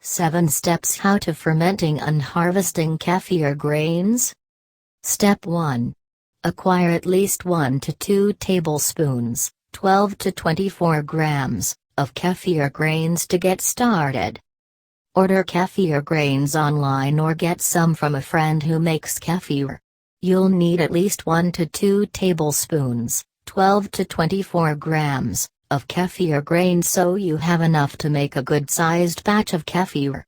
7 Steps How to Fermenting and Harvesting Kefir Grains. Step 1. Acquire at least 1 to 2 tablespoons, 12 to 24 grams, of kefir grains to get started. Order kefir grains online or get some from a friend who makes kefir. You'll need at least 1 to 2 tablespoons, 12 to 24 grams, of kefir grains so you have enough to make a good-sized batch of kefir.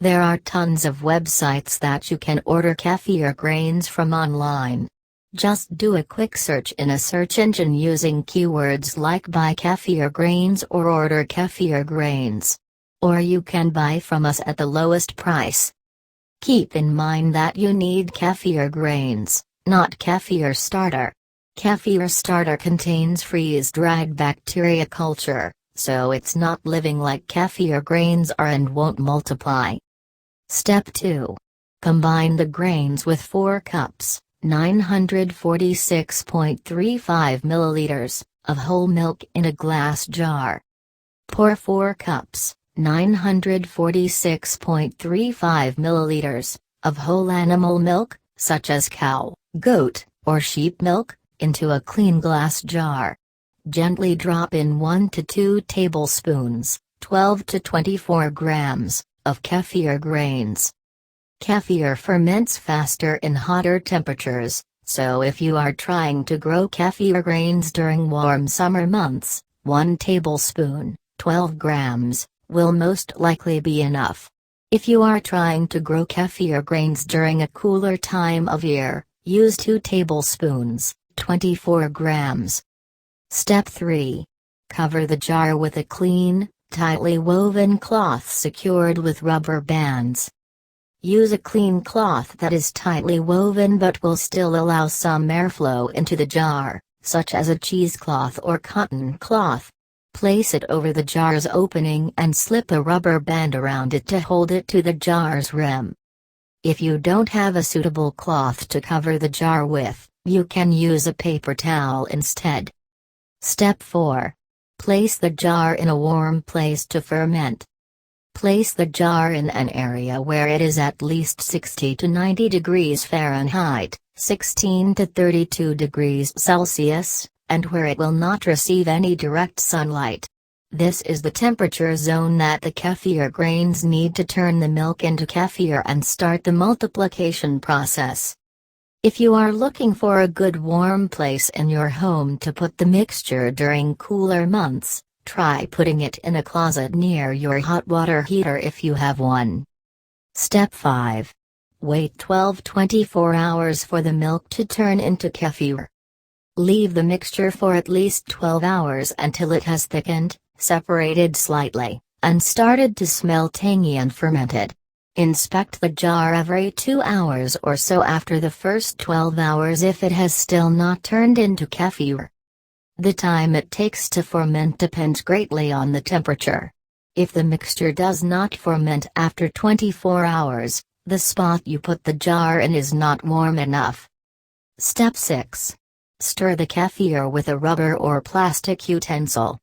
There are tons of websites that you can order kefir grains from online. Just do a quick search in a search engine using keywords like buy kefir grains or order kefir grains. Or you can buy from us at the lowest price. Keep in mind that you need kefir grains, not kefir starter. Kefir starter contains freeze-dried bacteria culture, so it's not living like kefir grains are and won't multiply. Step 2. Combine the grains with 4 cups, 946.35 milliliters, of whole milk in a glass jar. Pour 4 cups, 946.35 milliliters, of whole animal milk, such as cow, goat, or sheep milk, into a clean glass jar. Gently drop in 1 to 2 tablespoons, 12 to 24 grams, of kefir grains. Kefir ferments faster in hotter temperatures, so if you are trying to grow kefir grains during warm summer months, 1 tablespoon, 12 grams, will most likely be enough. If you are trying to grow kefir grains during a cooler time of year, use 2 tablespoons, 24 grams. Step 3. Cover the jar with a clean, tightly woven cloth secured with rubber bands. Use a clean cloth that is tightly woven but will still allow some airflow into the jar, such as a cheesecloth or cotton cloth. Place it over the jar's opening and slip a rubber band around it to hold it to the jar's rim. If you don't have a suitable cloth to cover the jar with, you can use a paper towel instead. Step 4. Place the jar in a warm place to ferment. Place the jar in an area where it is at least 60 to 90 degrees Fahrenheit, 16 to 32 degrees Celsius, and where it will not receive any direct sunlight. This is the temperature zone that the kefir grains need to turn the milk into kefir and start the multiplication process. If you are looking for a good warm place in your home to put the mixture during cooler months, try putting it in a closet near your hot water heater if you have one. Step 5. Wait 12-24 hours for the milk to turn into kefir. Leave the mixture for at least 12 hours until it has thickened, separated slightly, and started to smell tangy and fermented. Inspect the jar every 2 hours or so after the first 12 hours if it has still not turned into kefir. The time it takes to ferment depends greatly on the temperature. If the mixture does not ferment after 24 hours, the spot you put the jar in is not warm enough. Step 6. Stir the kefir with a rubber or plastic utensil.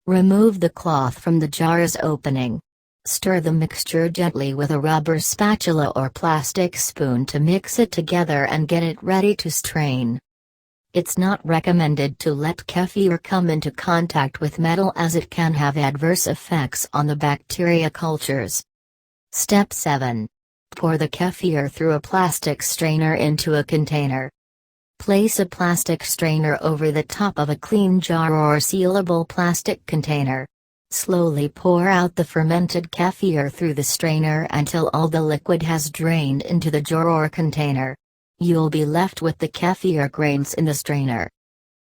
Remove the cloth from the jar's opening. Stir the mixture gently with a rubber spatula or plastic spoon to mix it together and get it ready to strain. It's not recommended to let kefir come into contact with metal as it can have adverse effects on the bacteria cultures. Step 7. Pour the kefir through a plastic strainer into a container. Place a plastic strainer over the top of a clean jar or sealable plastic container. Slowly pour out the fermented kefir through the strainer until all the liquid has drained into the jar or container. You'll be left with the kefir grains in the strainer.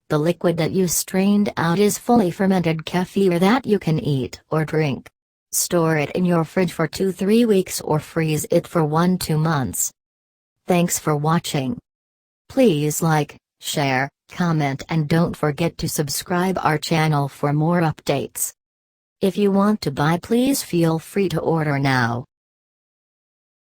The liquid that you strained out is fully fermented kefir that you can eat or drink. Store it in your fridge for 2-3 weeks or freeze it for 1-2 months. Thanks for watching. Please like, share, comment and don't forget to subscribe our channel for more updates. If you want to buy, please feel free to order now.